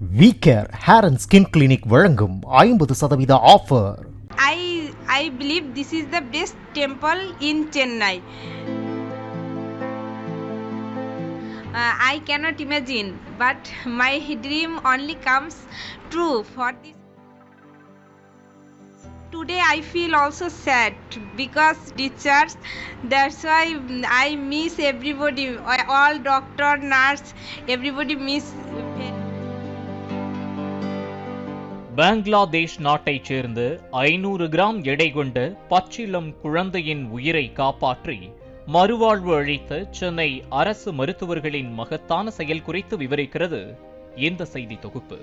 VCare Hair and Skin Clinic வழங்கும் 50% offer. I believe this is the best temple in Chennai. I cannot imagine, but my dream only comes true for this. Today I feel also sad because teachers, that's why I miss everybody, all doctor, nurse, everybody miss. Bangladesh நாட்டைச் சேர்ந்த 500 gram எடை கொண்ட பச்சிளம் குழந்தையின் உயிரை காப்பாற்றி மறுவாழ்வு அளித்த சென்னை அரசு மருத்துவர்களின் மகத்தான செயல் குறித்து விவரிக்கிறது இந்த செய்தி தொகுப்பு.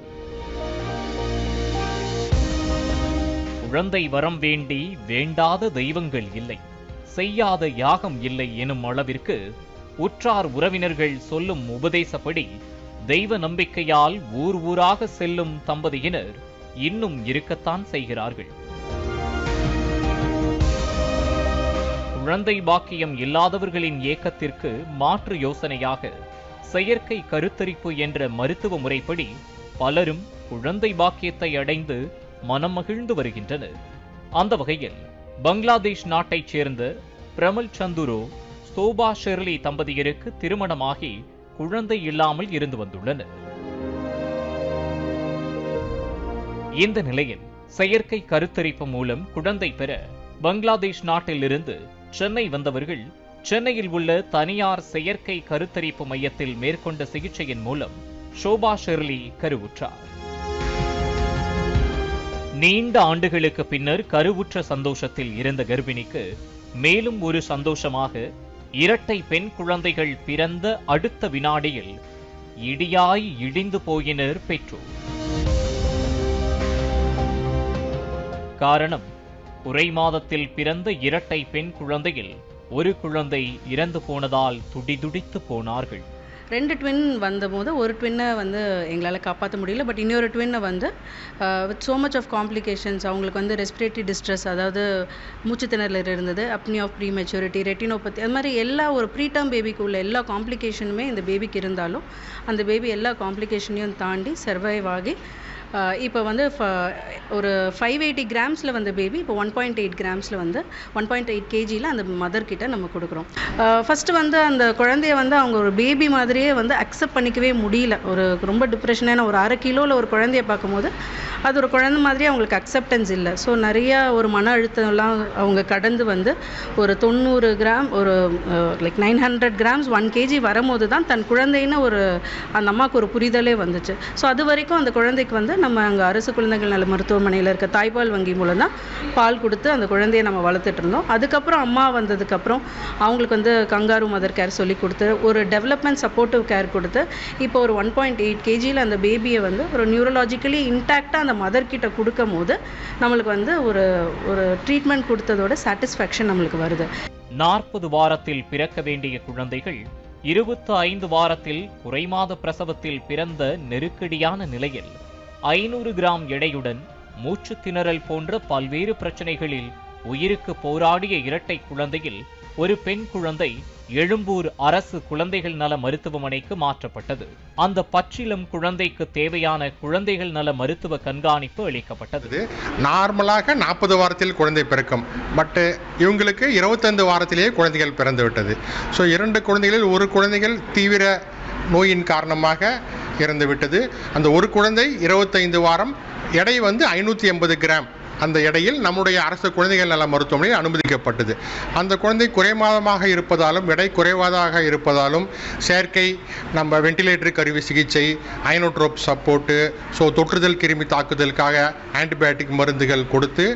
குழந்தை வரம் வேண்டி வேண்டாத தெய்வங்கள் இல்லை, செய்யாத யாகம் இல்லை எனும் அளவிற்கு உற்றார் உறவினர்கள் சொல்லும் உபதேசப்படி தெய்வ நம்பிக்கையால் ஊர் ஊராக செல்லும் தம்பதியினர் இன்னும் இருக்கத்தான் செய்கிறார்கள். குழந்தை பாக்கியம் இல்லாதவர்களின் ஏக்கத்திற்கு மாற்று யோசனையாக செயற்கை கருத்தரிப்பு என்ற மருத்துவ முறைப்படி பலரும் குழந்தை பாக்கியத்தை அடைந்து மனம் மகிழ்ந்து வருகின்றனர். அந்த வகையில் பங்களாதேஷ் நாட்டைச் சேர்ந்த பிரமல் சந்துரு, சோபா ஷெர்லி தம்பதியருக்கு திருமணமாகி குழந்தை இல்லாமல் இருந்து வந்துள்ளனர். இந்த நிலையில் செயற்கை கருத்தரிப்பு மூலம் குழந்தை பெற பங்களாதேஷ் நாட்டிலிருந்து சென்னை வந்தவர்கள் சென்னையில் உள்ள தனியார் செயற்கை கருத்தரிப்பு மையத்தில் மேற்கொண்ட சிகிச்சையின் மூலம் சோபா ஷெர்லி கருவுற்றார். நீண்ட ஆண்டுகளுக்கு பின்னர் கருவுற்ற சந்தோஷத்தில் இருந்த கர்ப்பிணிக்கு மேலும் ஒரு சந்தோஷமாக இரட்டை பெண் குழந்தைகள் பிறந்த அடுத்த வினாடியில் இடியாய் இடிந்து போயினர் பெற்றோர். காரணம், குறை மாதத்தில் பிறந்த இரட்டை பெண் குழந்தையில் ஒரு குழந்தை இறந்து போனதால் துடிதுடித்து போனார்கள். 2 ட்வின் வந்தபோது ஒரு ட்வின்னை எங்களால் காப்பாற்ற முடியல. பட் இன்னொரு ட்வின்னை with so much of complications, அவங்களுக்கு ரெஸ்பிரேட்டரி டிஸ்ட்ரெஸ், அதாவது மூச்சு திணறல் இருந்தது, apnoea of prematurity, retinopathy, அது மாதிரி எல்லா ஒரு ப்ரீடம் பேபிக்கு உள்ள எல்லா காம்ப்ளிகேஷனுமே இந்த பேபிக்கு இருந்தாலும் அந்த பேபி எல்லா காம்ப்ளிகேஷனையும் தாண்டி சர்வைவ் ஆகி இப்போ ஒரு 580 கிராம்ஸில் வந்த பேபி இப்போ 1.8 கிராம்ஸில் 1.8 கேஜியில் அந்த மதர் கிட்ட நம்ம கொடுக்குறோம். ஃபஸ்ட்டு அந்த குழந்தைய அவங்க ஒரு பேபி மாதிரியே அக்செப்ட் பண்ணிக்கவே முடியல. ஒரு ரொம்ப டிப்ரெஷனான ஒரு 1/2 கிலோவில் ஒரு குழந்தைய பார்க்கும்போது அது ஒரு குழந்தை மாதிரியே அவங்களுக்கு அக்செப்டன்ஸ் இல்லை. ஸோ நிறையா ஒரு மன அழுத்தம்லாம் அவங்க கடந்து ஒரு 90 கிராம் ஒரு லைக் 900 கிராம்ஸ் 1 கேஜி வரும்போது தான் தன் குழந்தைன்னு ஒரு அந்த அம்மாவுக்கு ஒரு புரிதலே வந்துச்சு. ஸோ அது வரைக்கும் அந்த குழந்தைக்கு நம்ம அங்கே அரசு குழந்தைகள் நல மருத்துவமனையில் இருக்க தாய்ப்பால் வங்கி மூலம் தான் பால் கொடுத்து அந்த குழந்தையை நம்ம வளர்த்துட்டு இருந்தோம். அதுக்கப்புறம் அம்மா வந்ததுக்கப்புறம் அவங்களுக்கு கங்காரு மதர் கேர் சொல்லி கொடுத்து ஒரு டெவலப்மெண்ட் சப்போர்ட்டிவ் கேர் கொடுத்து இப்போ ஒரு 1.8 கேஜியில் அந்த பேபியை ஒரு நியூரலாஜிக்கலி இன்டாக்டாக அந்த மதர் கிட்ட கொடுக்கும் போது நம்மளுக்கு ஒரு ட்ரீட்மெண்ட் கொடுத்ததோட சாட்டிஸ்ஃபேக்ஷன் நம்மளுக்கு வருது. 40 வாரத்தில் பிறக்க வேண்டிய குழந்தைகள் 25 வாரத்தில் குறைமாத பிரசவத்தில் பிறந்த நெருக்கடியான நிலையில் 500 கிராம் எடையுடன் மூச்சு திணறல் போன்ற பல்வேறு பிரச்சனைகளில் உயிருக்கு போராடிய இரட்டை குழந்தையில் ஒரு பெண் குழந்தை எழும்பூர் அரசு குழந்தைகள் நல மருத்துவமனைக்கு மாற்றப்பட்டது. அந்த பச்சிளம் குழந்தைக்கு தேவையான குழந்தைகள் நல மருத்துவ கண்காணிப்பு அளிக்கப்பட்டது. நார்மலாக 40 வாரத்தில் குழந்தை பிறக்கும், பட் இவங்களுக்கு 25 வாரத்திலேயே குழந்தைகள் பிறந்து விட்டது. ஸோ 2 குழந்தைகளில் ஒரு குழந்தைகள் தீவிர நோயின் காரணமாக இறந்து விட்டது. அந்த ஒரு குழந்தை 25 வாரம், எடை 580 கிராம். அந்த எடையில் நம்முடைய அரசு குழந்தைகள் நல மருத்துவமனையில் அனுமதிக்கப்பட்டது. அந்த குழந்தை குறைமாதமாக இருப்பதாலும் எடை குறைவாதாக இருப்பதாலும் செயற்கை நம்ம வெண்டிலேட்டர் கருவி சிகிச்சை, ஐனோட்ரோப் சப்போர்ட்டு, ஸோ தொற்றுதல் கிருமி தாக்குதலுக்காக ஆன்டிபயோட்டிக் மருந்துகள் கொடுத்து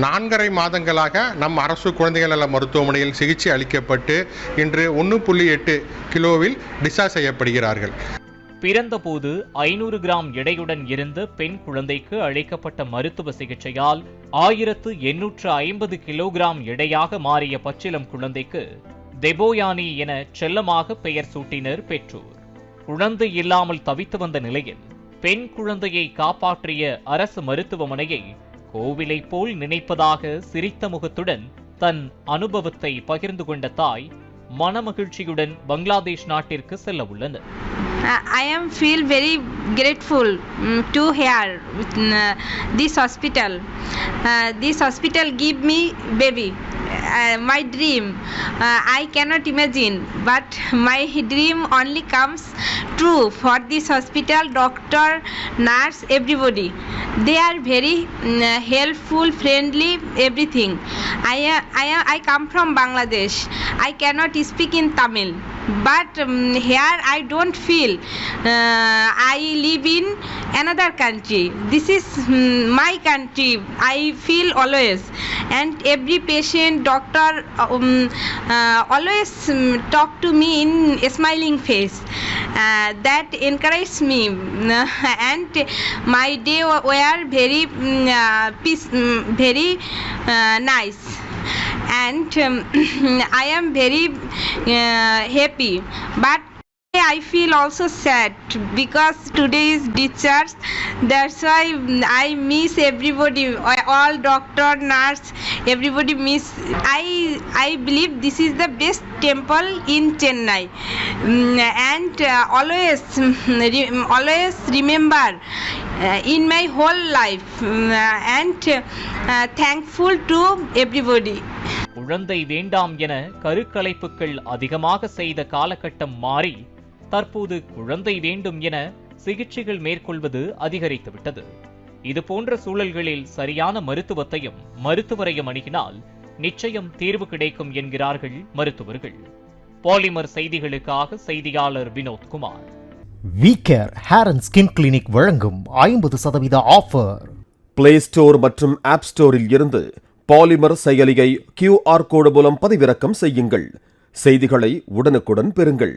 4.5 மாதங்களாக நம் அரசு குழந்தைகள் நல மருத்துவமனையில் சிகிச்சை அளிக்கப்பட்டு இன்று 1.8 கிலோவில் டிஸ்சார்ஜ் செய்யப்படுகிறார்கள். பிறந்தபோது 500 கிராம் எடையுடன் இருந்த பெண் குழந்தைக்கு அளிக்கப்பட்ட மருத்துவ சிகிச்சையால் 1850 கிலோகிராம் எடையாக மாறிய பச்சிளம் குழந்தைக்கு தெபோயானி என செல்லமாக பெயர் சூட்டினர் பெற்றோர். குழந்தை இல்லாமல் தவித்து வந்த நிலையில் பெண் குழந்தையை காப்பாற்றிய அரசு மருத்துவமனையை கோவிலை போல் நினைப்பதாக சிரித்த முகத்துடன் தன் அனுபவத்தை பகிர்ந்து கொண்ட தாய் மனமகிழ்ச்சியுடன் பங்களாதேஷ் நாட்டிற்கு செல்ல உள்ளனர். I am feel very grateful to hear this hospital. This hospital give me baby. My dream I cannot imagine, but my dream only comes true for this hospital. Doctor, nurse, everybody, they are very helpful, friendly, everything. I come from Bangladesh. I cannot speak in Tamil, but here I don't feel I live in another country. This is my country. I feel always, and every patient, doctor always talk to me in a smiling face. That encourages me, and my day were very peace, very nice, and I am very happy, but I feel also sad because today is discharge. That's why I miss everybody, all doctor, nurse, everybody miss. I believe this is the best temple in Chennai, and always remember in my whole life, and thankful to everybody. குழந்தை வேண்டாம் என கருக்கலைப்புகள் அதிகமாக செய்த காலகட்டம் மாறி தற்போது குழந்தை வேண்டும் என சிகிச்சைகள் மேற்கொள்வது அதிகரித்துவிட்டது. இது போன்ற சூழல்களில் சரியான மருத்துவத்தையும் மருத்துவரையும் அணுகினால் நிச்சயம் தீர்வு கிடைக்கும் என்கிறார்கள் மருத்துவர்கள். பாலிமர் செய்திகளுக்காக செய்தியாளர் Vinothkumar. WeCare hair and skin clinic வழங்கும் 50% ஆஃபர். பிளே ஸ்டோர் மற்றும் ஆப் ஸ்டோரில் இருந்து பாலிமர் செயலியை QR கோடு மூலம் பதிவிறக்கம் செய்யுங்கள். செய்திகளை உடனுக்குடன் பெறுங்கள்.